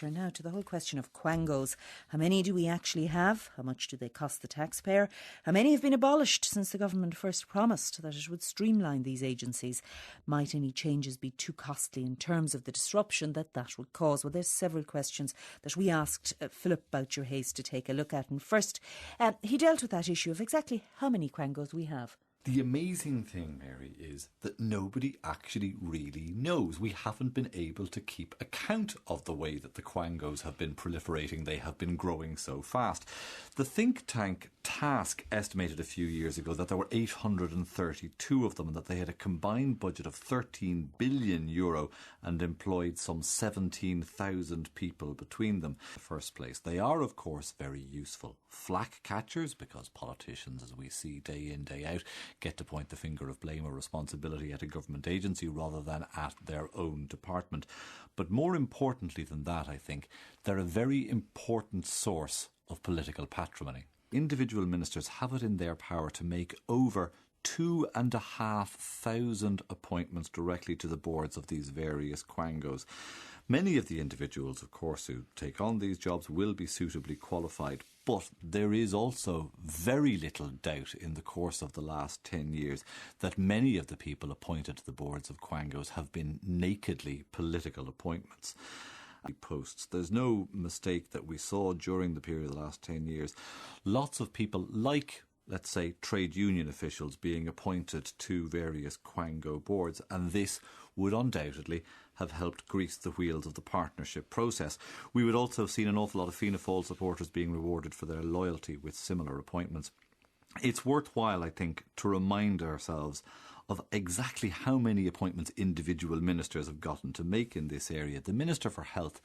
Now to the whole question of quangos. How many do we actually have? How much do they cost the taxpayer? How many have been abolished since the government first promised that it would streamline these agencies? Might any changes be too costly in terms of the disruption that would cause? Well, there's several questions that we asked Philip Boucher-Hayes to take a look at. And first, he dealt with that issue of exactly how many quangos we have. The amazing thing, Mary, is that nobody actually really knows. We haven't been able to keep account of the way that the quangos have been proliferating. They have been growing so fast. The think tank Task estimated a few years ago that there were 832 of them and that they had a combined budget of €13 billion and employed some 17,000 people between them. In the first place, they are, of course, very useful flack catchers because politicians, as we see day in, day out, get to point the finger of blame or responsibility at a government agency rather than at their own department. But more importantly than that, I think, they're a very important source of political patrimony. Individual ministers have it in their power to make over 2,500 appointments directly to the boards of these various quangos. Many of the individuals, of course, who take on these jobs will be suitably qualified, but there is also very little doubt in the course of the last 10 years that many of the people appointed to the boards of quangos have been nakedly political appointments. Posts. There's no mistake that we saw during the period of the last 10 years. Lots of people like, let's say, trade union officials being appointed to various quango boards, and this would undoubtedly have helped grease the wheels of the partnership process. We would also have seen an awful lot of Fianna Fáil supporters being rewarded for their loyalty with similar appointments. It's worthwhile, I think, to remind ourselves of exactly how many appointments individual ministers have gotten to make in this area. The Minister for Health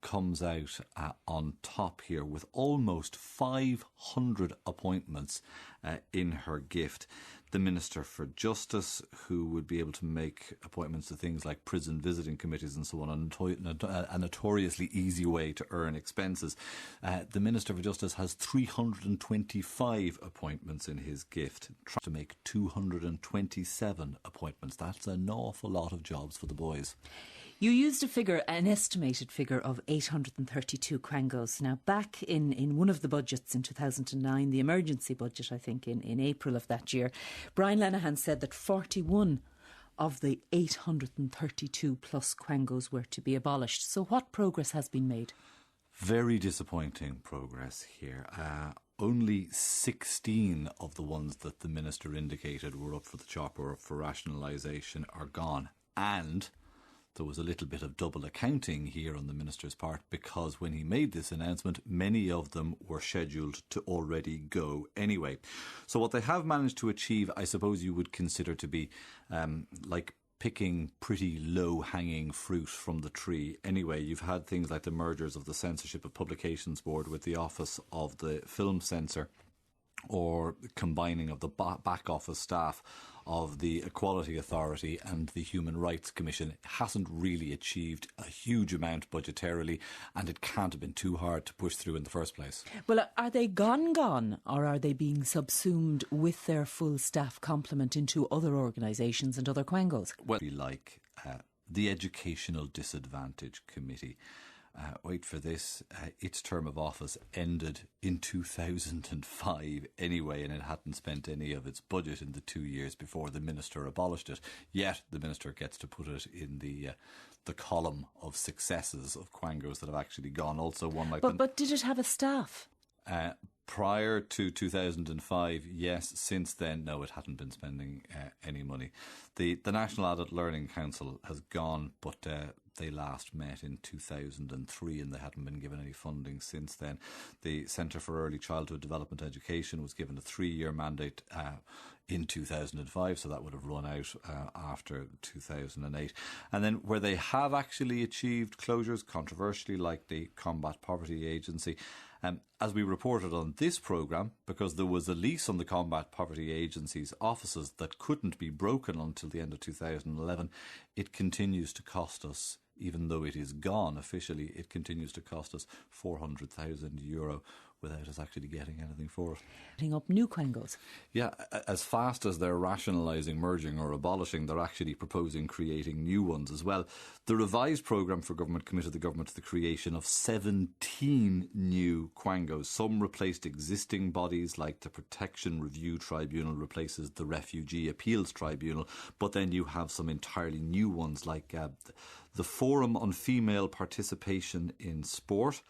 comes out on top here with almost 500 appointments in her gift. The Minister for Justice, who would be able to make appointments to things like prison visiting committees and so on, a notoriously easy way to earn expenses. The Minister for Justice has 325 appointments in his gift, trying to make 227 appointments. That's an awful lot of jobs for the boys. You used a figure, an estimated figure of 832 quangos. Now, back in one of the budgets in 2009, the emergency budget, I think, in April of that year, Brian Lenihan said that 41 of the 832 plus quangos were to be abolished. So what progress has been made? Very disappointing progress here. Only 16 of the ones that the Minister indicated were up for the chop or up for rationalisation are gone. And there was a little bit of double accounting here on the Minister's part because when he made this announcement, many of them were scheduled to already go anyway. So what they have managed to achieve, I suppose you would consider to be like picking pretty low-hanging fruit from the tree. Anyway, you've had things like the mergers of the Censorship of Publications Board with the Office of the Film Censor, or combining of the back office staff of the Equality Authority and the Human Rights Commission. It hasn't really achieved a huge amount budgetarily, and it can't have been too hard to push through in the first place. Well, are they gone, or are they being subsumed with their full staff complement into other organisations and other quangos? Well, like the Educational Disadvantage Committee. Wait for this, its term of office ended in 2005 anyway, and it hadn't spent any of its budget in the 2 years before the Minister abolished it. Yet the Minister gets to put it in the column of successes of quangos that have actually gone. Also one like But did it have a staff? Prior to 2005, yes. Since then, no, it hadn't been spending any money. The National Adult Learning Council has gone, but they last met in 2003 and they hadn't been given any funding since then. The Centre for Early Childhood Development Education was given a 3-year mandate in 2005, so that would have run out after 2008. And then where they have actually achieved closures, controversially, like the Combat Poverty Agency, as we reported on this programme, because there was a lease on the Combat Poverty Agency's offices that couldn't be broken until the end of 2011, it continues to cost us, even though it is gone officially, it continues to cost us €400,000 without us actually getting anything for it. Setting up new Quangos. Yeah, as fast as they're rationalising, merging or abolishing, they're actually proposing creating new ones as well. The revised programme for government committed the government to the creation of 17 new Quangos. Some replaced existing bodies, like the Protection Review Tribunal replaces the Refugee Appeals Tribunal, but then you have some entirely new ones like the Forum on Female Participation in Sport.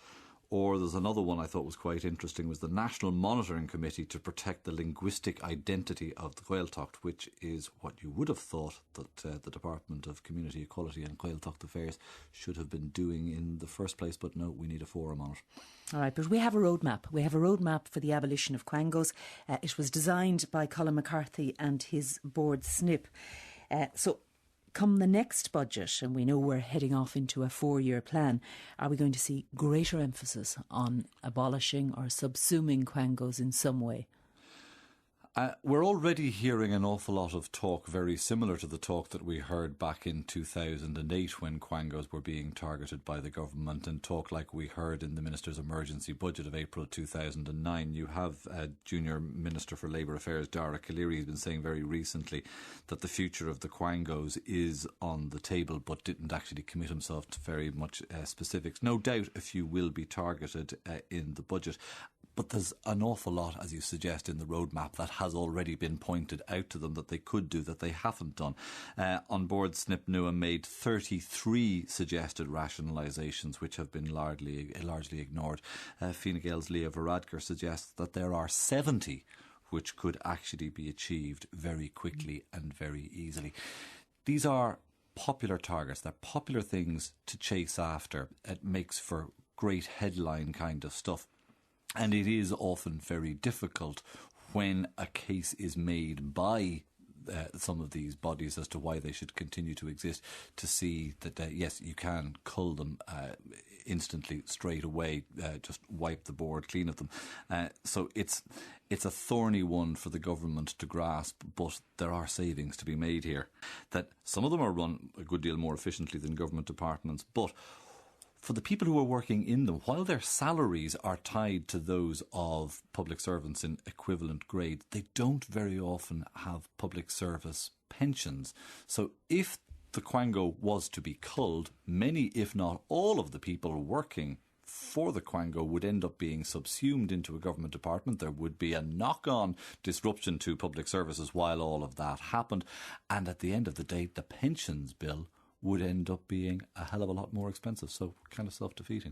Or there's another one I thought was quite interesting, was the National Monitoring Committee to Protect the Linguistic Identity of the Gaeltacht, which is what you would have thought that the Department of Community Equality and Gaeltacht Affairs should have been doing in the first place. But no, we need a forum on it. All right, but we have a roadmap. We have a roadmap for the abolition of Quangos. It was designed by Colin McCarthy and his board SNP. So come the next budget, and we know we're heading off into a 4-year plan, are we going to see greater emphasis on abolishing or subsuming Quangos in some way? We're already hearing an awful lot of talk very similar to the talk that we heard back in 2008 when Quangos were being targeted by the government, and talk like we heard in the Minister's Emergency Budget of April 2009. You have Junior Minister for Labour Affairs, Dara Calleary, has been saying very recently that the future of the Quangos is on the table, but didn't actually commit himself to very much specifics. No doubt a few will be targeted in the budget. But there's an awful lot, as you suggest, in the roadmap that has already been pointed out to them that they could do that they haven't done. On board, SNP Noonan made 33 suggested rationalisations which have been largely ignored. Fine Gael's Leah Varadkar suggests that there are 70 which could actually be achieved very quickly and very easily. These are popular targets. They're popular things to chase after. It makes for great headline kind of stuff. And it is often very difficult when a case is made by some of these bodies as to why they should continue to exist, to see that, yes, you can cull them instantly, straight away, just wipe the board clean of them. So it's a thorny one for the government to grasp, but there are savings to be made here. That some of them are run a good deal more efficiently than government departments, but for the people who are working in them, while their salaries are tied to those of public servants in equivalent grade, they don't very often have public service pensions. So if the Quango was to be culled, many, if not all, of the people working for the Quango would end up being subsumed into a government department. There would be a knock-on disruption to public services while all of that happened. And at the end of the day, the pensions bill would end up being a hell of a lot more expensive, so kind of self-defeating.